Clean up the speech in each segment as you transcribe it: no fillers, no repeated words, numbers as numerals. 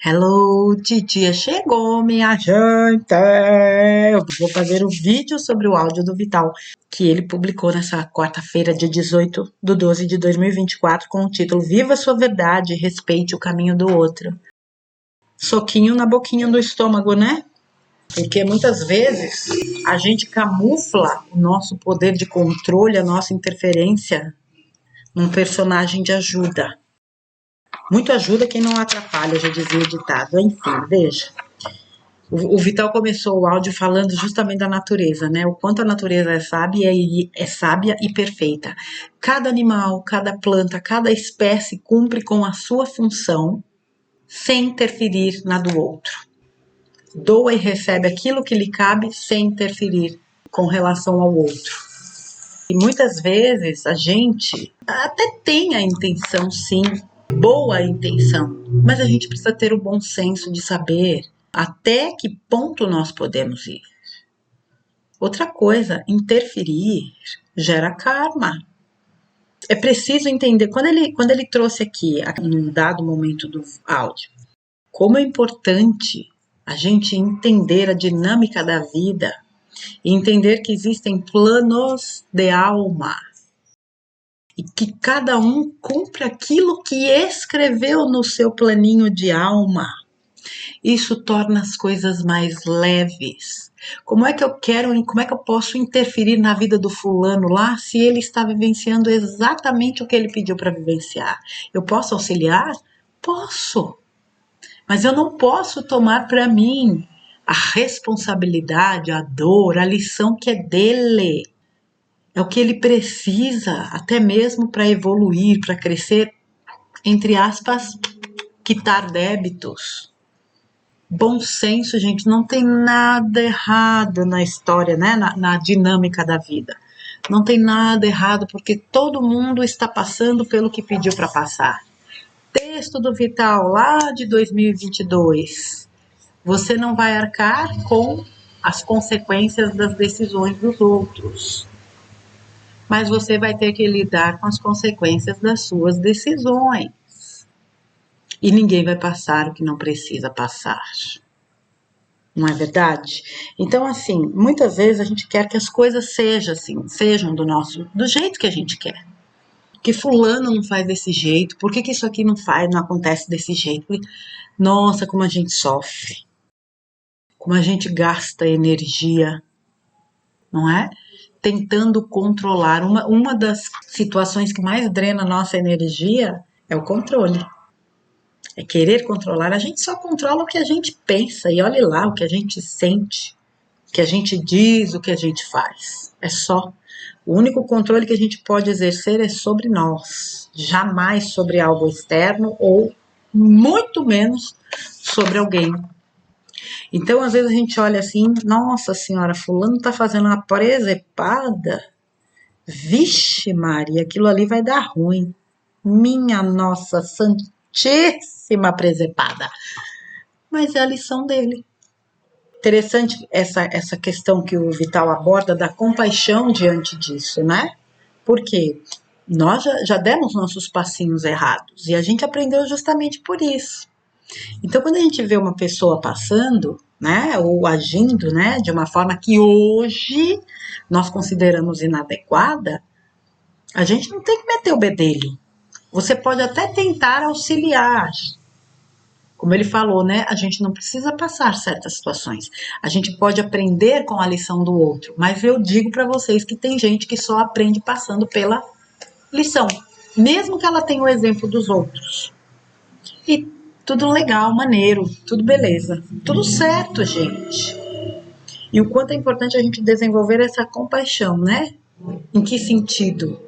Hello, titia chegou, minha gente! Eu vou fazer o vídeo sobre o áudio do Vital, que ele publicou nessa quarta-feira, dia 18/12/2024, com o título Viva Sua Verdade, Respeite o Caminho do Outro. Soquinho na boquinha do estômago, né? Porque muitas vezes a gente camufla o nosso poder de controle, a nossa interferência num personagem de ajuda. Muito ajuda quem não atrapalha, já dizia o ditado. Enfim, veja. O Vital começou o áudio falando justamente da natureza, né? O quanto a natureza é sábia e perfeita. Cada animal, cada planta, cada espécie cumpre com a sua função sem interferir na do outro. Doa e recebe aquilo que lhe cabe sem interferir com relação ao outro. E muitas vezes a gente até tem a intenção, sim, boa intenção, mas a gente precisa ter o bom senso de saber até que ponto nós podemos ir. Outra coisa, interferir gera karma. É preciso entender, quando ele trouxe aqui, num dado momento do áudio, como é importante a gente entender a dinâmica da vida e entender que existem planos de alma e que cada um cumpre aquilo que escreveu no seu planinho de alma. Isso torna as coisas mais leves. Como é que eu posso interferir na vida do fulano lá se ele está vivenciando exatamente o que ele pediu para vivenciar? Eu posso auxiliar? Posso. Mas eu não posso tomar para mim a responsabilidade, a dor, a lição que é dele. É o que ele precisa, até mesmo para evoluir, para crescer, entre aspas, quitar débitos. Bom senso, gente, não tem nada errado na história, né? Na dinâmica da vida. Não tem nada errado porque todo mundo está passando pelo que pediu para passar. Texto do Vital lá de 2022. Você não vai arcar com as consequências das decisões dos outros, mas você vai ter que lidar com as consequências das suas decisões. E ninguém vai passar o que não precisa passar. Não é verdade? Então, assim, muitas vezes a gente quer que as coisas sejam do jeito que a gente quer. Que fulano não faz desse jeito, por que isso aqui não acontece desse jeito? Nossa, como a gente sofre, como a gente gasta energia, não é? Tentando controlar. Uma das situações que mais drena a nossa energia é o controle. É querer controlar. A gente só controla o que a gente pensa e olhe lá o que a gente sente, o que a gente diz, o que a gente faz. É só. O único controle que a gente pode exercer é sobre nós, jamais sobre algo externo ou muito menos sobre alguém. Então, às vezes a gente olha assim, nossa senhora, fulano tá fazendo uma presepada. Vixe Maria, aquilo ali vai dar ruim. Minha nossa santíssima presepada. Mas é a lição dele. Interessante essa questão que o Vital aborda da compaixão diante disso, né? Porque nós já demos nossos passinhos errados e a gente aprendeu justamente por isso. Então, quando a gente vê uma pessoa passando, né, ou agindo, né, de uma forma que hoje nós consideramos inadequada, a gente não tem que meter o bedelho. Você pode até tentar auxiliar. Como ele falou, né? A gente não precisa passar certas situações. A gente pode aprender com a lição do outro. Mas eu digo para vocês que tem gente que só aprende passando pela lição. Mesmo que ela tenha o exemplo dos outros. E tudo legal, maneiro, tudo beleza. Tudo certo, gente. E o quanto é importante a gente desenvolver essa compaixão, né? Em que sentido?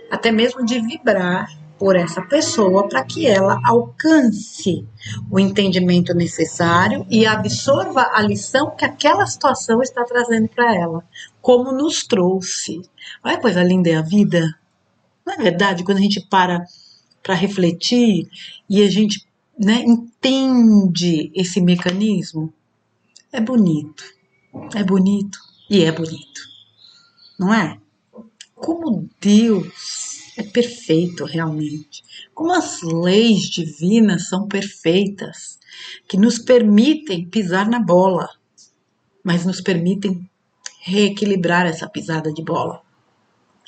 Até mesmo de vibrar por essa pessoa para que ela alcance o entendimento necessário e absorva a lição que aquela situação está trazendo para ela, como nos trouxe. Olha que coisa linda é a vida. Não é verdade? Quando a gente para refletir e a gente, né, entende esse mecanismo, é bonito e é bonito, não é? Como Deus é perfeito realmente, como as leis divinas são perfeitas. que nos permitem pisar na bola, mas nos permitem reequilibrar essa pisada de bola.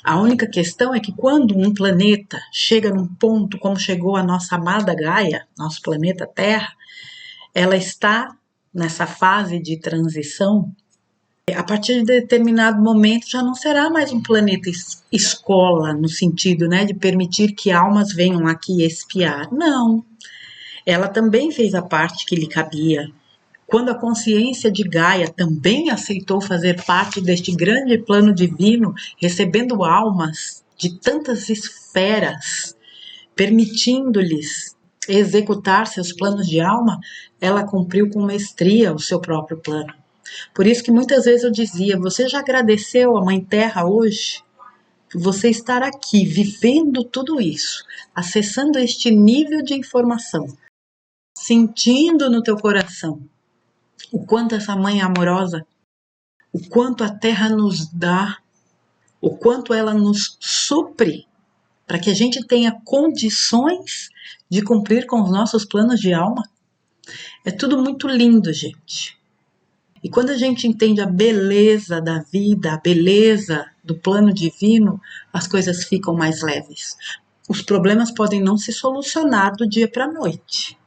A única questão é que quando um planeta chega num ponto como chegou a nossa amada Gaia, nosso planeta Terra, ela está nessa fase de transição. A partir de determinado momento já não será mais um planeta escola, no sentido, né, de permitir que almas venham aqui espiar. Não. Ela também fez a parte que lhe cabia. Quando a consciência de Gaia também aceitou fazer parte deste grande plano divino, recebendo almas de tantas esferas, permitindo-lhes executar seus planos de alma, ela cumpriu com maestria o seu próprio plano. Por isso que muitas vezes eu dizia, você já agradeceu a Mãe Terra hoje? Você estar aqui, vivendo tudo isso, acessando este nível de informação, sentindo no teu coração o quanto essa Mãe é amorosa, o quanto a Terra nos dá, o quanto ela nos supre, para que a gente tenha condições de cumprir com os nossos planos de alma. É tudo muito lindo, gente. E quando a gente entende a beleza da vida, a beleza do plano divino, as coisas ficam mais leves. Os problemas podem não se solucionar do dia para a noite,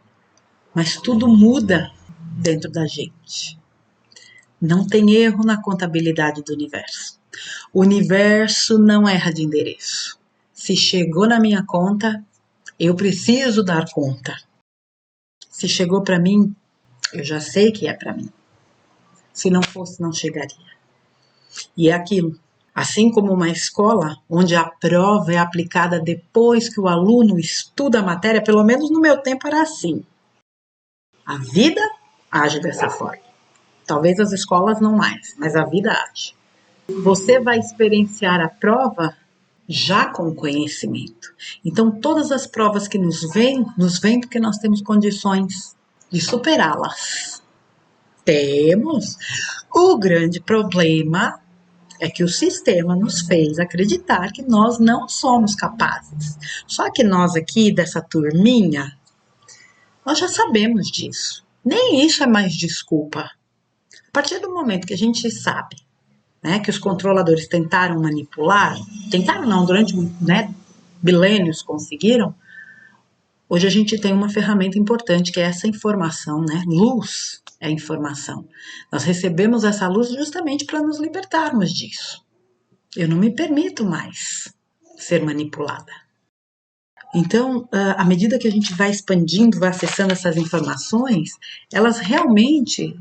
mas tudo muda dentro da gente. Não tem erro na contabilidade do universo. O universo não erra de endereço. Se chegou na minha conta, eu preciso dar conta. Se chegou para mim, eu já sei que é para mim. Se não fosse, não chegaria. E é aquilo. Assim como uma escola, onde a prova é aplicada depois que o aluno estuda a matéria, pelo menos no meu tempo era assim. A vida age dessa forma. Talvez as escolas não mais, mas a vida age. Você vai experienciar a prova já com conhecimento. Então, todas as provas que nos vêm porque nós temos condições de superá-las. Temos. O grande problema é que o sistema nos fez acreditar que nós não somos capazes. Só que nós aqui, dessa turminha, nós já sabemos disso. Nem isso é mais desculpa. A partir do momento que a gente sabe, né, que os controladores tentaram manipular, tentaram não, durante milênios conseguiram, hoje a gente tem uma ferramenta importante que é essa informação, né? Luz é informação. Nós recebemos essa luz justamente para nos libertarmos disso. Eu não me permito mais ser manipulada. Então, à medida que a gente vai expandindo, vai acessando essas informações, elas realmente,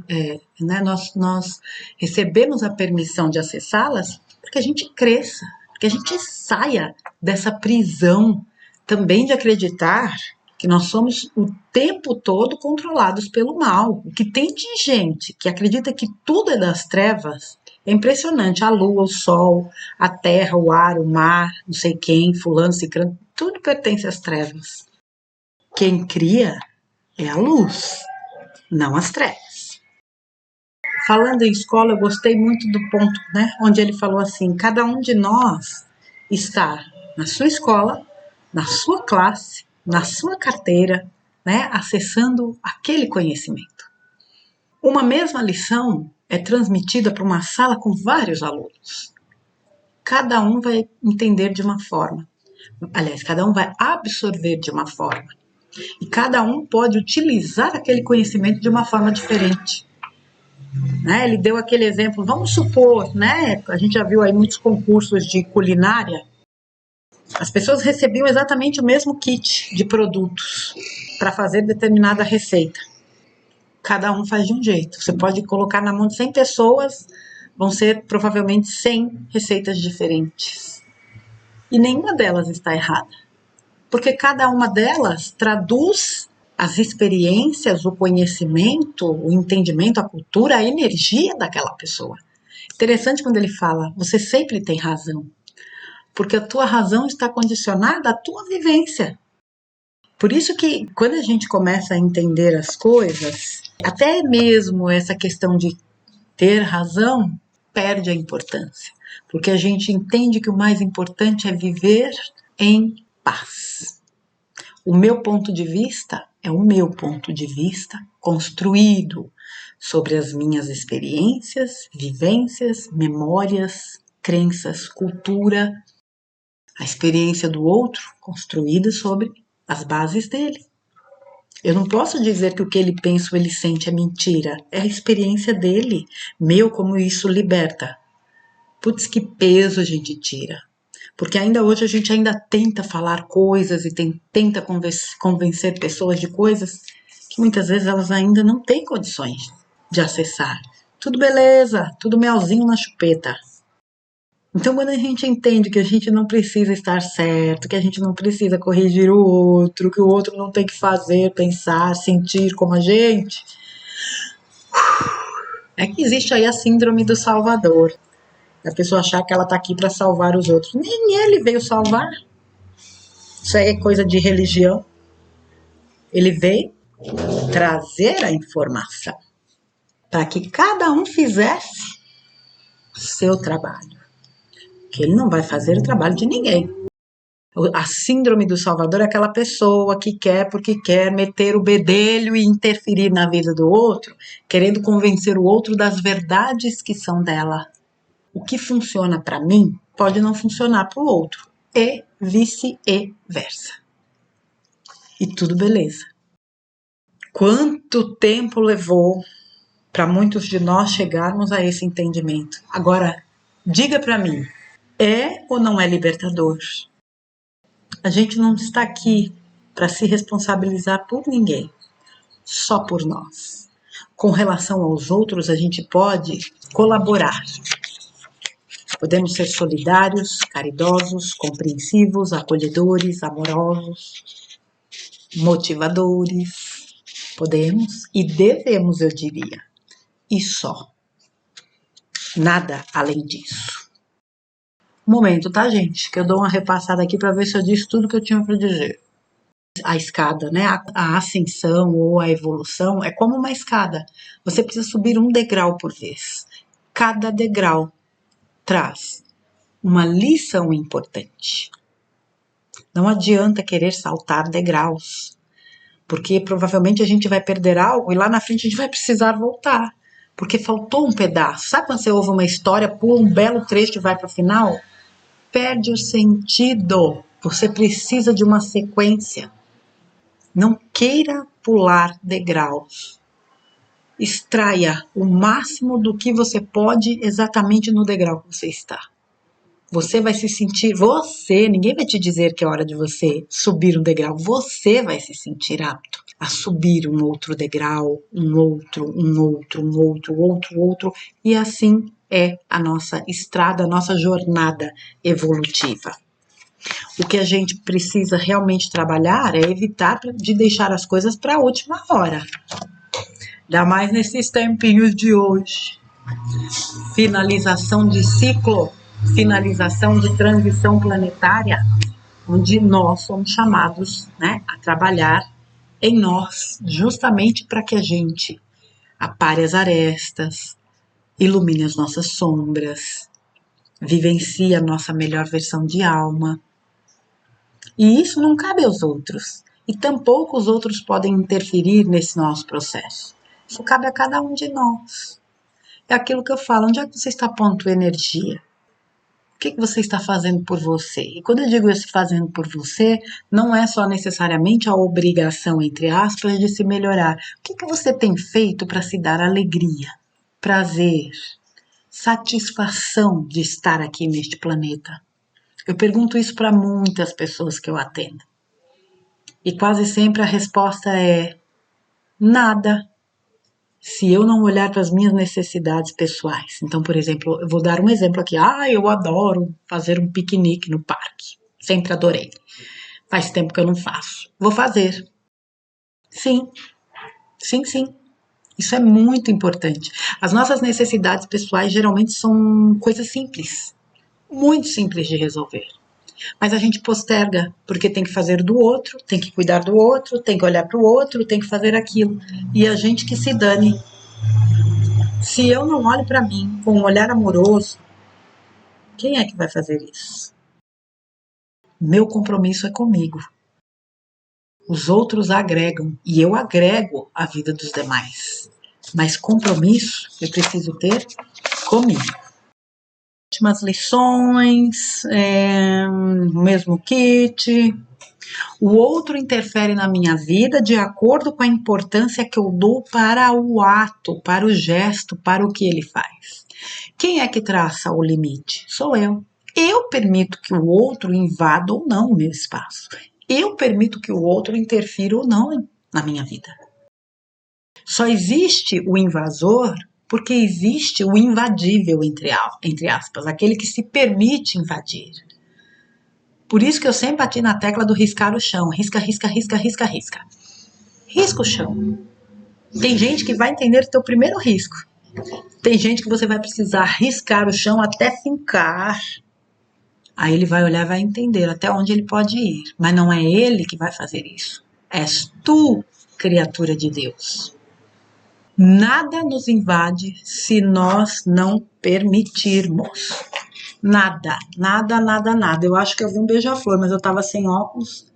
nós recebemos a permissão de acessá-las para que a gente cresça, para que a gente saia dessa prisão também de acreditar que nós somos o tempo todo controlados pelo mal. O que tem de gente que acredita que tudo é das trevas é impressionante. A lua, o sol, a terra, o ar, o mar, não sei quem, fulano, ciclano, tudo pertence às trevas. Quem cria é a luz, não as trevas. Falando em escola, eu gostei muito do ponto, né, onde ele falou assim, cada um de nós está na sua escola, na sua classe, na sua carteira, né, acessando aquele conhecimento. Uma mesma lição é transmitida para uma sala com vários alunos. Cada um vai entender de uma forma. Aliás, cada um vai absorver de uma forma. E cada um pode utilizar aquele conhecimento de uma forma diferente. Né? Ele deu aquele exemplo, vamos supor, né? A gente já viu aí muitos concursos de culinária. As pessoas recebiam exatamente o mesmo kit de produtos para fazer determinada receita. Cada um faz de um jeito. Você pode colocar na mão de 100 pessoas, vão ser provavelmente 100 receitas diferentes. E nenhuma delas está errada. Porque cada uma delas traduz as experiências, o conhecimento, o entendimento, a cultura, a energia daquela pessoa. Interessante quando ele fala, você sempre tem razão. Porque a tua razão está condicionada à tua vivência. Por isso que quando a gente começa a entender as coisas, até mesmo essa questão de ter razão perde a importância. Porque a gente entende que o mais importante é viver em paz. O meu ponto de vista é o meu ponto de vista construído sobre as minhas experiências, vivências, memórias, crenças, cultura, a experiência do outro construída sobre as bases dele. Eu não posso dizer que o que ele pensa ou ele sente é mentira. É a experiência dele. Meu, como isso liberta. Putz, que peso a gente tira. Porque ainda hoje a gente ainda tenta falar coisas e tenta convencer pessoas de coisas que muitas vezes elas ainda não têm condições de acessar. Tudo beleza, tudo melzinho na chupeta. Então, quando a gente entende que a gente não precisa estar certo, que a gente não precisa corrigir o outro, que o outro não tem que fazer, pensar, sentir como a gente, é que existe aí a síndrome do Salvador. A pessoa achar que ela está aqui para salvar os outros. Nem ele veio salvar. Isso aí é coisa de religião. Ele veio trazer a informação para que cada um fizesse o seu trabalho. Que ele não vai fazer o trabalho de ninguém. A síndrome do Salvador é aquela pessoa que quer porque quer meter o bedelho e interferir na vida do outro, querendo convencer o outro das verdades que são dela. O que funciona para mim pode não funcionar para o outro, e vice-versa. E tudo beleza. Quanto tempo levou para muitos de nós chegarmos a esse entendimento? Agora, diga para mim, é ou não é libertador? A gente não está aqui para se responsabilizar por ninguém, só por nós. Com relação aos outros, a gente pode colaborar. Podemos ser solidários, caridosos, compreensivos, acolhedores, amorosos, motivadores. Podemos e devemos, eu diria. E só. Nada além disso. Um momento, tá, gente? Que eu dou uma repassada aqui para ver se eu disse tudo que eu tinha para dizer. A escada, né? A ascensão ou a evolução é como uma escada. Você precisa subir um degrau por vez. Cada degrau traz uma lição importante. Não adianta querer saltar degraus, porque provavelmente a gente vai perder algo e lá na frente a gente vai precisar voltar, porque faltou um pedaço. Sabe quando você ouve uma história, pula um belo trecho e vai para o final? Perde o sentido. Você precisa de uma sequência. Não queira pular degraus. Extraia o máximo do que você pode exatamente no degrau que você está. Você vai se sentir, ninguém vai te dizer que é hora de você subir um degrau. Você vai se sentir apto a subir um outro degrau, um outro. E assim é a nossa estrada, a nossa jornada evolutiva. O que a gente precisa realmente trabalhar é evitar de deixar as coisas para a última hora. Ainda mais nesses tempinhos de hoje. Finalização de ciclo, finalização de transição planetária, onde nós somos chamados, né, a trabalhar em nós, justamente para que a gente apare as arestas, ilumine as nossas sombras, vivencie a nossa melhor versão de alma. E isso não cabe aos outros. E tampouco os outros podem interferir nesse nosso processo. Isso cabe a cada um de nós. É aquilo que eu falo, onde é que você está pondo tua energia? O que você está fazendo por você? E quando eu digo esse fazendo por você, não é só necessariamente a obrigação, entre aspas, de se melhorar. O que você tem feito para se dar alegria, prazer, satisfação de estar aqui neste planeta? Eu pergunto isso para muitas pessoas que eu atendo. E quase sempre a resposta é nada. Se eu não olhar para as minhas necessidades pessoais. Então, por exemplo, eu vou dar um exemplo aqui. Eu adoro fazer um piquenique no parque. Sempre adorei. Faz tempo que eu não faço. Vou fazer. Sim. Isso é muito importante. As nossas necessidades pessoais geralmente são coisas simples. Muito simples de resolver. Mas a gente posterga, porque tem que fazer do outro, tem que cuidar do outro, tem que olhar para o outro, tem que fazer aquilo. E a gente que se dane. Se eu não olho para mim com um olhar amoroso, quem é que vai fazer isso? Meu compromisso é comigo. Os outros agregam e eu agrego a vida dos demais. Mas compromisso eu preciso ter comigo. Últimas lições, o mesmo kit. O outro interfere na minha vida de acordo com a importância que eu dou para o ato, para o gesto, para o que ele faz. Quem é que traça o limite? Sou eu. Eu permito que o outro invada ou não o meu espaço. Eu permito que o outro interfira ou não na minha vida. Só existe o invasor porque existe o invadível, entre aspas, aquele que se permite invadir. Por isso que eu sempre bati na tecla do riscar o chão. Risca, risca, risca, risca, risca. Risca o chão. Tem gente que vai entender o teu primeiro risco. Tem gente que você vai precisar riscar o chão até fincar. Aí ele vai olhar e vai entender até onde ele pode ir. Mas não é ele que vai fazer isso. És tu, criatura de Deus. Nada nos invade se nós não permitirmos. Nada, nada, nada, nada. Eu acho que eu vi um beija-flor, mas eu tava sem óculos.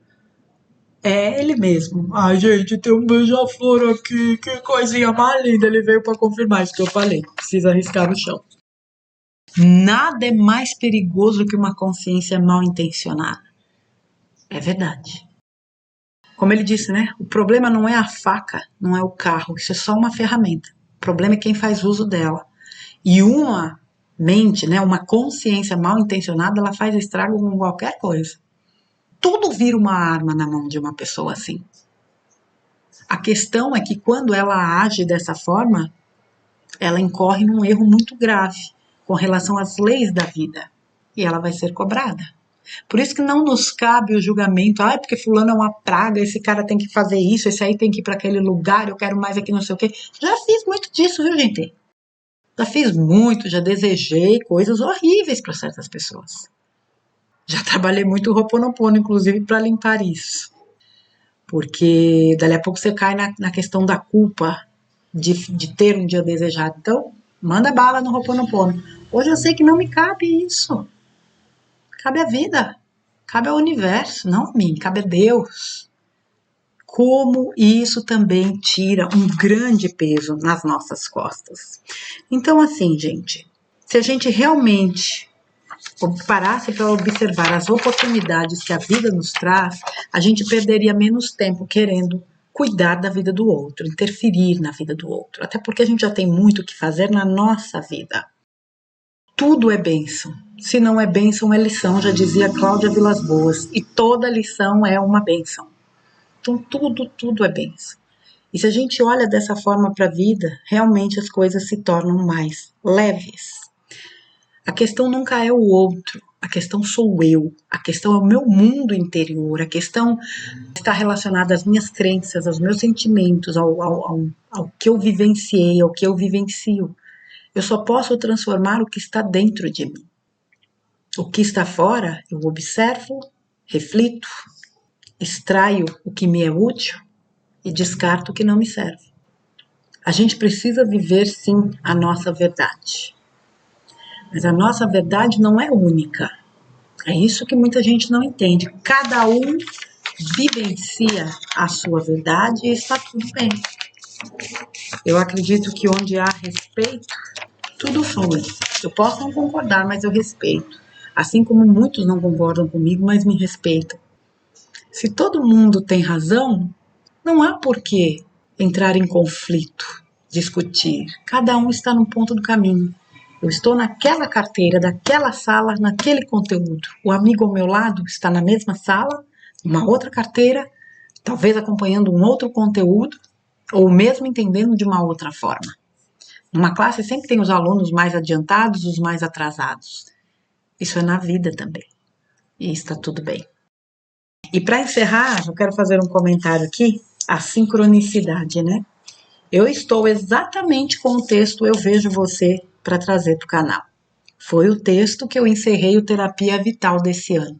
É ele mesmo. Ai, gente, tem um beija-flor aqui. Que coisinha mais linda. Ele veio pra confirmar isso que eu falei. Precisa arriscar no chão. Nada é mais perigoso que uma consciência mal intencionada. É verdade. Como ele disse, né? O problema não é a faca, não é o carro. Isso é só uma ferramenta. O problema é quem faz uso dela. E uma mente, né? Uma consciência mal intencionada, ela faz estrago com qualquer coisa. Tudo vira uma arma na mão de uma pessoa assim. A questão é que quando ela age dessa forma, ela incorre num erro muito grave com relação às leis da vida. E ela vai ser cobrada. Por isso que não nos cabe o julgamento. Ah, porque fulano é uma praga, esse cara tem que fazer isso, esse aí tem que ir para aquele lugar, eu quero mais aqui, não sei o quê. Já fiz muito disso, viu, gente? Já fiz muito, já desejei coisas horríveis para certas pessoas. Já trabalhei muito Ho'oponopono, inclusive, para limpar isso. Porque dali a pouco você cai na questão da culpa de ter um dia desejado. Então, manda bala no Ho'oponopono. Hoje eu sei que não me cabe isso. Cabe a vida. Cabe ao universo, não a mim. Cabe a Deus. Como isso também tira um grande peso nas nossas costas. Então, assim, gente, se a gente realmente parasse para observar as oportunidades que a vida nos traz, a gente perderia menos tempo querendo cuidar da vida do outro, interferir na vida do outro. Até porque a gente já tem muito o que fazer na nossa vida. Tudo é bênção. Se não é bênção, é lição, já dizia Cláudia Vilas Boas. E toda lição é uma bênção. Então tudo é bênção. E se a gente olha dessa forma para a vida, realmente as coisas se tornam mais leves. A questão nunca é o outro, a questão sou eu, a questão é o meu mundo interior, a questão está relacionada às minhas crenças, aos meus sentimentos, ao que eu vivenciei, ao que eu vivencio. Eu só posso transformar o que está dentro de mim. O que está fora, eu observo, reflito, extraio o que me é útil e descarto o que não me serve. A gente precisa viver, sim, a nossa verdade. Mas a nossa verdade não é única. É isso que muita gente não entende. Cada um vivencia a sua verdade e está tudo bem. Eu acredito que onde há respeito, tudo flui. Eu posso não concordar, mas eu respeito. Assim como muitos não concordam comigo, mas me respeitam. Se todo mundo tem razão, não há por que entrar em conflito, discutir. Cada um está num ponto do caminho. Eu estou naquela carteira, daquela sala, naquele conteúdo. O amigo ao meu lado está na mesma sala, uma outra carteira, talvez acompanhando um outro conteúdo, ou mesmo entendendo de uma outra forma. Numa classe sempre tem os alunos mais adiantados, os mais atrasados. Isso é na vida também. E está tudo bem. E para encerrar, eu quero fazer um comentário aqui, a sincronicidade, né? Eu estou exatamente com o texto Eu Vejo Você para trazer para o canal. Foi o texto que eu encerrei o Terapia Vital desse ano.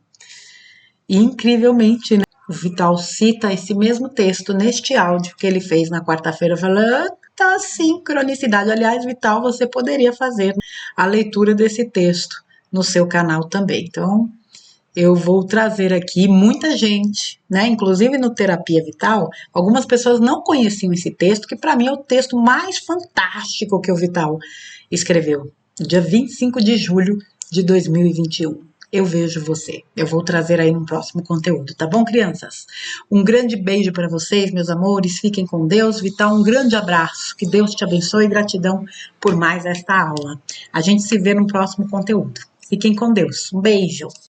E incrivelmente, né, o Vital cita esse mesmo texto neste áudio que ele fez na quarta-feira, falando tá sincronicidade. Aliás, Vital, você poderia fazer a leitura desse texto no seu canal também. Então, eu vou trazer aqui muita gente, né? Inclusive no Terapia Vital, algumas pessoas não conheciam esse texto, que para mim é o texto mais fantástico que o Vital escreveu. Dia 25 de julho de 2021. Eu vejo você. Eu vou trazer aí no próximo conteúdo, tá bom, crianças? Um grande beijo para vocês, meus amores. Fiquem com Deus. Vital, um grande abraço. Que Deus te abençoe e gratidão por mais esta aula. A gente se vê no próximo conteúdo. Fiquem com Deus. Um beijo.